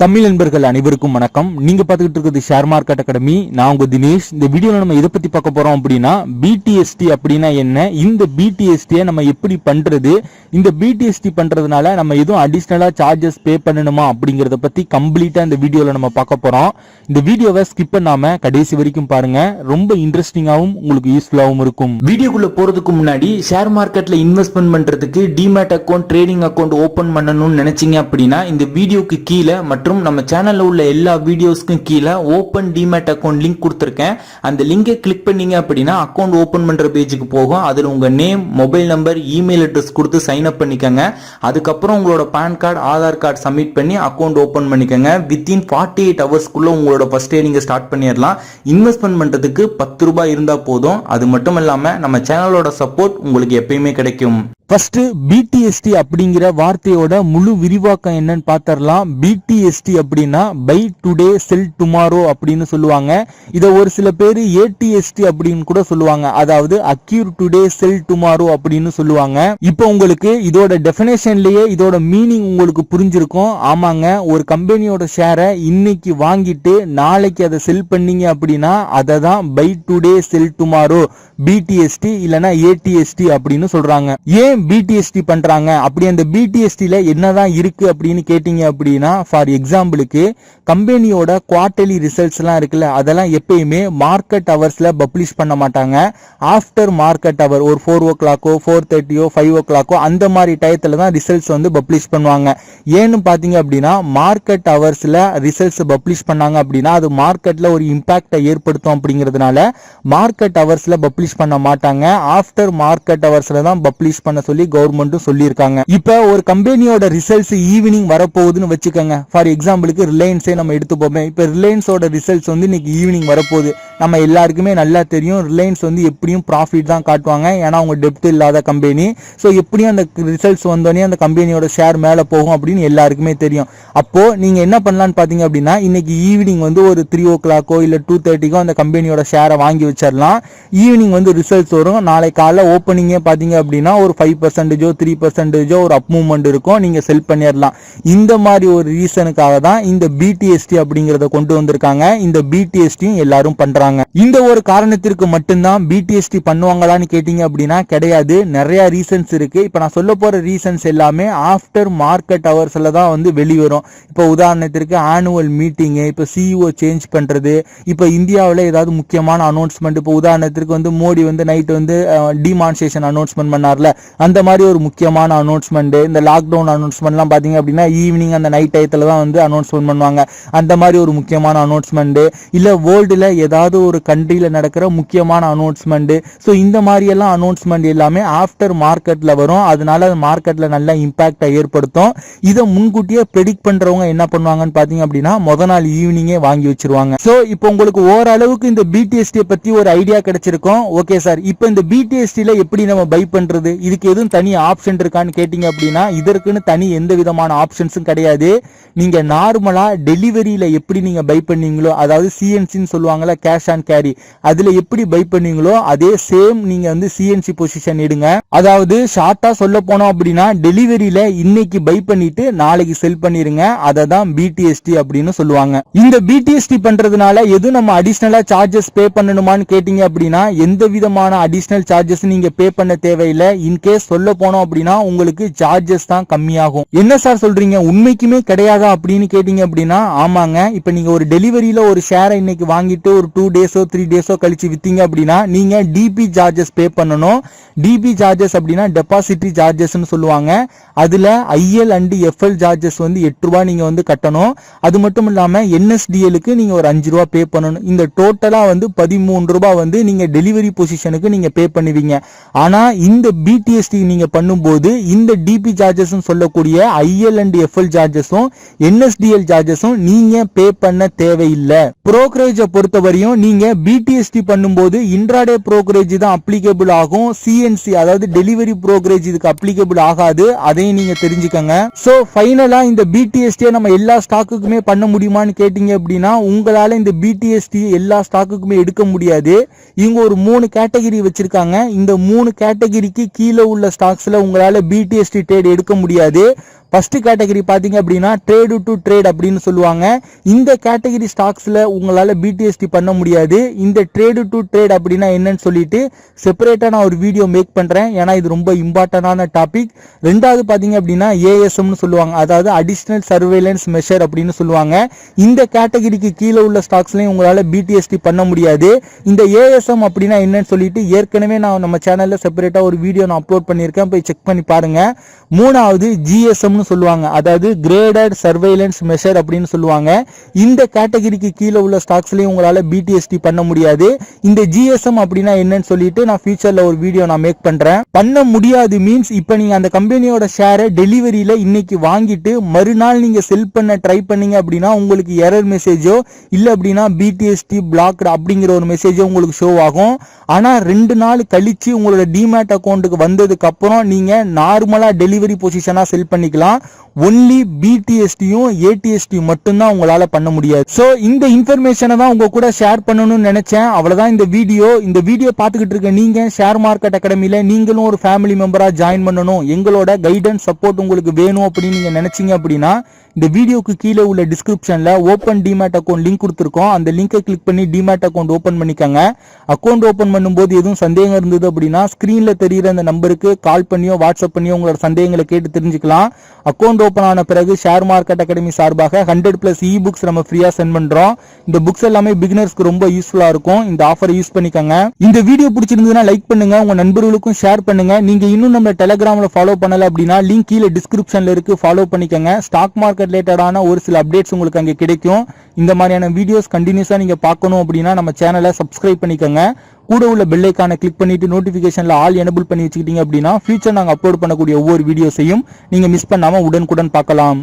தமிழ் நண்பர்கள் அனைவருக்கும் வணக்கம். நீங்க பாத்துக்கிட்டு இருக்கிறது ஷேர் மார்க்கெட் அகாடமி. நான் உங்க தினேஷ். இந்த வீடியோல நம்ம எதை பத்தி பார்க்க போறோம் அப்படின்னா, BTST அப்படின்னா என்ன, இந்த BTST நம்ம எப்படி பண்றது, இந்த BTST பண்றதுனால நம்ம எதுவும் அடிஷனலா சார்ஜஸ் பே பண்ணணுமா அப்படிங்கறத பத்தி கம்ப்ளீட்டா இந்த வீடியோல நம்ம பார்க்க போறோம். இந்த வீடியோவை ஸ்கிப் பண்ணாம கடைசி வரைக்கும் பாருங்க. ரொம்ப இன்ட்ரெஸ்டிங்காவும் உங்களுக்கு யூஸ்ஃபுல்லாவும் இருக்கும். வீடியோக்குள்ள போறதுக்கு முன்னாடி ஷேர் மார்க்கெட்ல இன்வெஸ்ட்மெண்ட் பண்றதுக்கு demat account, trading account open பண்ணணும்னு நினைச்சீங்க அப்படின்னா இந்த வீடியோக்கு கீழே மற்றும் நம்ம சேனல்ல உள்ள எல்லா வீடியோஸ்க்கும் கீழே ஓபன் டிமேட் அக்கௌண்ட் லிங்க் கொடுத்திருக்கேன். அந்த லிங்கை கிளிக் பண்ணீங்க அப்படின்னா அக்கௌண்ட் ஓபன் பண்ற பேஜுக்கு போகும். அதுல உங்க name, mobile number, email address கொடுத்து சைன் அப் பண்ணிக்கங்க. அதுக்கப்புறம் உங்களோட PAN card, Aadhaar card submit பண்ணி அக்கௌண்ட் ஓபன் பண்ணிக்கங்க. வித்தின் 48 ஹவர்ஸ்க்குள்ள உங்களோட ஃபர்ஸ்ட் டே நீங்க ஸ்டார்ட் பண்ணிடலாம். இன்வெஸ்ட்மெண்ட் பண்றதுக்கு 10 ரூபாய் இருந்தா போதும். அது மட்டும் இல்லாம நம்ம சேனலோட சப்போர்ட் உங்களுக்கு எப்பயுமே கிடைக்கும். ஃபர்ஸ்ட் BTST அப்படிங்கிற வார்த்தையோட முழு விரிவாக்கம் என்னன்னு பார்த்தரலாம். BTST அப்படின்னா பை டுடே செல் டுமாரோ அப்படின்னு சொல்லுவாங்க. இத ஒரு சில பேர் ATST அப்படின்னு கூட சொல்லுவாங்க. அதாவது அக்யூர் டுடே செல் டுமாரோ அப்படின்னு சொல்லுவாங்க. இப்போ உங்களுக்கு இதோட டெஃபினேஷன்லயே இதோட மீனிங் உங்களுக்கு புரிஞ்சிருக்கும். ஆமாங்க, ஒரு கம்பெனியோட ஷேரை இன்னைக்கு வாங்கிட்டு நாளைக்கு அதை செல் பண்ணீங்க அப்படின்னா அதை தான் buy today sell tomorrow BTST இல்லனா ATST அப்படின்னு சொல்றாங்க. ஏன் BTST பண்றாங்க, அப்படி அந்த BTSTல என்னதான் இருக்கு அப்படின்னு கேட்டீங்க அப்படின்னா, ஃபார் எக்ஸாம்பிளுக்கு கம்பெனியோட குவார்டர்லி ரிசல்ட்ஸ் எல்லாம் இருக்குல்ல, அதெல்லாம் எப்பயுமே மார்க்கெட் ஹவர்ஸ்ல பப்ளிஷ் பண்ண மாட்டாங்க. ஆஃப்டர் மார்க்கெட் ஹவர் ஒரு 4 o'clock 4:30 5 o'clock அந்த மாதிரி டயத்துல தான் ரிசல்ட்ஸ் வந்து பப்ளிஷ் பண்ணுவாங்க. ஏன்னு பாத்தீங்க அப்படின்னா, மார்க்கெட் ஹவர்ஸ்ல ரிசல்ட்ஸ் பப்ளிஷ் பண்ணாங்க அப்படின்னா அது மார்க்கெட்ல ஒரு இம்பாக்டை ஏற்படுத்தும். அப்படிங்கிறதுனால மார்க்கெட் ஹவர்ஸ்ல பப்ளிஷ் பண்ண மாட்டாங்க. ஆஃப்டர் மார்க்கெட் ஹவர்ஸ்ல தான் பப்ளிஷ் பண்ண சொல்லி கவர்மெண்ட்டும் சொல்லியிருக்காங்க. இப்ப ஒரு கம்பெனியோட ரிசல்ட்ஸ் ஈவினிங் வரப்போகுதுன்னு வச்சுக்கோங்க. ஃபார் எக்ஸாம்பிளுக்கு ரிலையன்ஸே நம்ம எடுத்துப்போமே. இப்ப ரிலையன்ஸோட ரிசல்ட்ஸ் வந்து இன்னைக்கு ஈவினிங் வரப்போகுது. நம்ம எல்லாருக்குமே நல்லா தெரியும் ரிலையன்ஸ் வந்து எப்படியும் ப்ராஃபிட் தான் காட்டுவாங்க. ஏன்னா அவங்க டெப்ட் இல்லாத கம்பெனி. ஸோ எப்படியும் அந்த ரிசல்ட்ஸ் வந்தோடனே அந்த கம்பெனியோட ஷேர் மேலே போகும் அப்படின்னு எல்லாருக்குமே தெரியும். அப்போ நீங்க என்ன பண்ணலான்னு பாத்தீங்க அப்படின்னா, இன்னைக்கு ஈவினிங் வந்து ஒரு 3 o'clock இல்ல 2:30 அந்த கம்பெனியோட ஷேரை வாங்கி வச்சிடலாம். ஈவினிங் வந்து ரிசல்ட்ஸ் வரும். நாளை காலைல ஓப்பனிங்கே பாத்தீங்க அப்படின்னா ஒரு 5% 3% ஒரு அப் மூவ்மெண்ட் இருக்கும். நீங்க செல் பண்ணிடலாம். இந்த மாதிரி ஒரு ரீசனுக்காக தான் இந்த BTST அப்படிங்கறத கொண்டு வந்திருக்காங்க. இந்த BTSTயும் எல்லாரும் பண்றாங்க. இந்த ஒரு காரணத்திற்கு மட்டும்தான் BTST பண்ணுவாங்களான்னு கேட்டீங்க அப்படின்னா கிடையாது. நிறைய ரீசன்ஸ் இருக்கு. இப்ப நான் சொல்ல போற ரீசன்ஸ் எல்லாமே ஆஃப்டர் மார்க்கெட் ஹவர்ஸ்ல தான் வந்து வெளிவரும். இப்ப உதாரணத்திற்கு ஆனுவல் மீட்டிங், இப்ப CEO சேஞ்ச் பண்றது, இப்ப இந்தியாவில் ஏதாவது முக்கியமான அனௌன்ஸ்மெண்ட், இப்ப உதாரணத்திற்கு வந்து மோடி வந்து நைட் வந்து டிமான்ஸ்ட்ரேஷன் அனௌன்ஸ்மெண்ட் பண்ணார்ல, அந்த மாதிரி ஒரு முக்கியமான அனௌன்ஸ்மெண்ட். இந்த லாக்டவுன் அனௌன்ஸ்மெண்ட்லாம் பாத்தீங்க அப்படின்னா ஈவினிங் அந்த நைட் டயத்துல தான் வந்து அனௌன்ஸ்மெண்ட் பண்ணுவாங்க. அந்த மாதிரி ஒரு முக்கியமான அனௌன்ஸ்மெண்ட், இல்ல வேர்ல்டுல ஏதாவது ஒரு கண்ட்ரியில நடக்கிற முக்கியமான அனௌன்ஸ்மெண்ட். ஸோ இந்த மாதிரி எல்லாம் அனௌன்ஸ்மெண்ட் எல்லாமே ஆஃப்டர் மார்க்கெட்ல வரும். அதனால மார்க்கெட்ல நல்ல இம்பாக்டை ஏற்படுத்தும். இதை முன்கூட்டியே ப்ரெடிக்ட் பண்றவங்க என்ன பண்ணுவாங்கன்னு பாத்தீங்க அப்படின்னா முத நாள் ஈவினிங்கே வாங்கி வச்சிருவாங்க. ஸோ இப்போ உங்களுக்கு ஓரளவுக்கு இந்த BTST பத்தி ஒரு ஐடியா கிடைச்சிருக்கும். ஓகே சார், இப்போ இந்த BTSTல எப்படி நம்ம பை பண்றது, இதுக்கு எதுவும் தனி ஆப்ஷன் இருக்கான்னு கேட்டீங்க அப்படின்னா இதற்குன்னு தனி எந்த விதமான ஆப்ஷன்ஸும் கிடையாது. நீங்க நார்மலா டெலிவரியில எப்படி நீங்க பை பண்ணீங்களோ, அதாவது CNCன்னு சொல்லுவாங்கல்ல, கேஷ் ஆன் கேரி, அதுல எப்படி பை பண்ணீங்களோ அதே சேம் நீங்க வந்து CNC பொசிஷன் எடுங்க. அதாவது ஷார்ட்டா சொல்ல போனோம் அப்படின்னா டெலிவரியில இன்னைக்கு பை பண்ணிட்டு நாளைக்கு செல் பண்ணிருங்க. அதை தான் BTST அப்படின்னு சொல்லுவாங்க. இந்த BTST பண்றதுனால எதுவும் நம்ம அடிஷனலா சார்ஜஸ் பே பண்ணணுமான்னு கேட்டீங்க அப்படின்னா எந்த விதமான அடிஷனல் சார்ஜஸ் நீங்க பே பண்ண தேவையில்லை. இன்கேஸ் சொல்ல போனோம் அப்படின்னா உங்களுக்கு சார்ஜஸ் தான் கம்மியாகும். என்ன சார் சொல்றீங்க, உண்மைக்குமே கிடையாதா அப்படின்னு கேட்டீங்க அப்படின்னா ஆமாங்க. இப்ப நீங்க ஒரு டெலிவரியில ஒரு ஷேரை இன்னைக்கு வாங்கிட்டு ஒரு 2 days 3 days கழிச்சு வித்தீங்க அப்படின்னா நீங்க DP சார்ஜஸ் பே பண்ணணும். DP சார்ஜஸ் அப்படின்னா டெபாசிட்டரி சார்ஜஸ் சொல்லுவாங்க. அதுல IL and FL சார்ஜஸ் வந்து 8 ரூபாய் நீங்க வந்து கட்டணும். அது மட்டும் இல்லாம NSDLக்கு நீங்க ஒரு 5 ரூபாய் பே பண்ணணும். இந்த டோட்டலா வந்து 13 ரூபாய் வந்து நீங்க டெலிவரி பொசிஷனுக்கு நீங்க பே பண்ணுவீங்க. ஆனா இந்த BTST நீங்க பண்ணும்போது இந்த DP சார்ஜஸ் சொல்லக்கூடிய IL and FL சார்ஜஸும் NSDL சார்ஜஸும் நீங்க பே பண்ண தேவையில்லை. புரோக்கரேஜை பொறுத்தவரையும் நீங்க BTST பண்ணும்போது இன்ட்ராடே புரோக்கரேஜ் தான் அப்ளிகபிள் ஆகும். CNC அதாவது டெலிவரி புரோக்கரேஜ் இதுக்கு அப்ளிகபிள் ஆகாது. அதையும் நீங்க தெரிஞ்சுக்கங்க. சோ ஃபைனலா இந்த BTST நம்ம எல்லா ஸ்டாக்குக்குமே பண்ண முடியுமான்னு கேட்டீங்க அப்படின்னா உங்களால இந்த BTST எல்லா ஸ்டாக்குக்குமே எடுக்க முடியாது. இவங்க ஒரு 3 கேட்டகரி வச்சிருக்காங்க. இந்த 3 கேட்டகரிக்கு கீழே உள்ள ஸ்டாக்ஸ்ல உங்களால BTST ட்ரேட் எடுக்க முடியாது. ஃபர்ஸ்ட் கேட்டகரி பாத்தீங்க அப்படின்னா ட்ரேடு டு ட்ரேட் அப்படின்னு சொல்லுவாங்க. இந்த கேட்டகரி ஸ்டாக்ஸ்ல உங்களால BTST பண்ண முடியாது. இந்த ட்ரேடு டு ட்ரேட் அப்படின்னா என்னன்னு சொல்லிட்டு செப்பரேட்டா நான் ஒரு வீடியோ மேக் பண்றேன். ஏன்னா இது ரொம்ப இம்பார்ட்டன்டான டாபிக். ரெண்டாவது பாத்தீங்க அப்படின்னா ASMனு சொல்லுவாங்க, அதாவது அடிஷனல் சர்வேலன்ஸ் மெஷர் அப்படின்னு சொல்லுவாங்க. இந்த கேட்டகரிக்கு கீழே உள்ள ஸ்டாக்ஸ்லயும் உங்களால BTST பண்ண முடியாது. இந்த ASM அப்படின்னா என்னன்னு சொல்லிட்டு ஏற்கனவே நான் நம்ம சேனல்ல செப்பரேட்டா ஒரு வீடியோ நான் அப்லோட் பண்ணியிருக்கேன், போய் செக் பண்ணி பாருங்க. மூணாவது GSMனு சொல்லுவாங்க, அதாவது கிரேடட் சர்வேலன்ஸ் மெஷர் அப்படின்னு சொல்லுவாங்க. இந்த கேட்டகரிக்கு கீழே உள்ள ஸ்டாக்ஸ்லயும் உங்களால BTST பண்ண முடியாது. இந்த GSM அப்படின்னா என்னன்னு சொல்லிட்டு நான் ஃபியூச்சர்ல ஒரு வீடியோ நான் மேக் பண்றேன். பண்ண முடியாது மீன்ஸ் இப்ப நீங்க அந்த கம்பெனியோட ஷேரை டெலிவரியில இன்னைக்கு வாங்கிட்டு மறுநாள் நீங்க செல் பண்ண ட்ரை பண்ணீங்க அப்படின்னா உங்களுக்கு எரர் மெசேஜோ இல்ல அப்படின்னா BTST பிளாக்டு அப்படிங்கிற ஒரு மெசேஜோ உங்களுக்கு ஷோ ஆகும். ஆனா 2 நாள் கழிச்சு உங்களோட டிமேட் அக்கௌண்ட்டுக்கு வந்ததுக்கு அப்புறம் நீங்க நார்மலா டெலிவரி பொசிஷனா செல் பண்ணிக்கலாம். ஒன்லி BTSTயும் ATST மட்டும்தான் உங்களால பண்ண முடியாது. சோ இந்த இன்ஃபர்மேஷனை தான் உங்க கூட ஷேர் பண்ணணும்னு நினைச்சேன். அவ்வளவுதான் இந்த வீடியோ பார்த்துக்கிட்டு இருக்க நீங்க ஷேர் மார்க்கெட் அகாடமில நீங்களும் ஒரு ஃபேமிலி மெம்பரா ஜாயின் பண்ணணும், எங்களோட கைடன்ஸ் சப்போர்ட் உங்களுக்கு வேணும் அப்படின்னு நீங்க நினைச்சீங்க அப்படின்னா இந்த வீடியோக்கு கீழே உள்ள டிஸ்கிரிப்ஷன்ல ஓபன் டிமேட் அக்கௌண்ட் லிங்க் கொடுத்துருக்கோம். அந்த லிங்கை கிளிக் பண்ணி டிமேட் அக்கௌண்ட் ஓபன் பண்ணிக்கோங்க. அக்கௌண்ட் ஓபன் பண்ணும்போது எதுவும் சந்தேகம் இருந்தது அப்படின்னா ஸ்கிரீன்ல தெரியுற அந்த நம்பருக்கு கால் பண்ணியோ வாட்ஸ்அப் பண்ணியோ உங்களோட சந்தேகங்களை கேட்டு தெரிஞ்சுக்கலாம். அக்கௌண்ட் ஓபன் ஆன பிறகு ஷேர் மார்க்கெட் அகாடமி சார்பாக 100+ இ-புக்ஸ் நம்ம ஃப்ரீயா சென்ட் பண்றோம். இந்த புக்ஸ் எல்லாமே பிகினர்ஸ்க்கு ரொம்ப யூஸ்ஃபுல்லா இருக்கும். இந்த ஆஃபரை யூஸ் பண்ணிக்கோங்க. இந்த வீடியோ பிடிச்சிருந்ததுன்னா லைக் பண்ணுங்க, உங்க நண்பர்களுக்கும் ஷேர் பண்ணுங்க. நீங்க இன்னும் நம்ம டெலிகிராம்ல ஃபாலோ பண்ணல அப்படின்னா லிங்க் கீழே டிஸ்கிரிப்ஷன்ல இருக்கு, ஃபாலோ பண்ணிக்கோங்க. ஸ்டாக் மார்க்கெட் ரிலேட்டடான ஒரு சில அப்டேட்ஸ் உங்களுக்கு அங்க கிடைக்கும். இந்த மாதிரியான வீடியோஸ் கண்டினியூஸா நீங்க பார்க்கணும் அப்படின்னா நம்ம சேனலை சப்ஸ்கிரைப் பண்ணிக்கோங்க. கூட உள்ள பெல் ஐகானை கிளிக் பண்ணிட்டு நோட்டிபிகேஷன்ல ஆல் எனேபிள் பண்ணி வச்சுக்கிட்டீங்க அப்படின்னா ஃபியூச்சர் நாங்க அப்லோட் பண்ணக்கூடிய ஒவ்வொரு வீடியோஸையும் நீங்க மிஸ் பண்ணாம உடனுக்குடன் பார்க்கலாம்.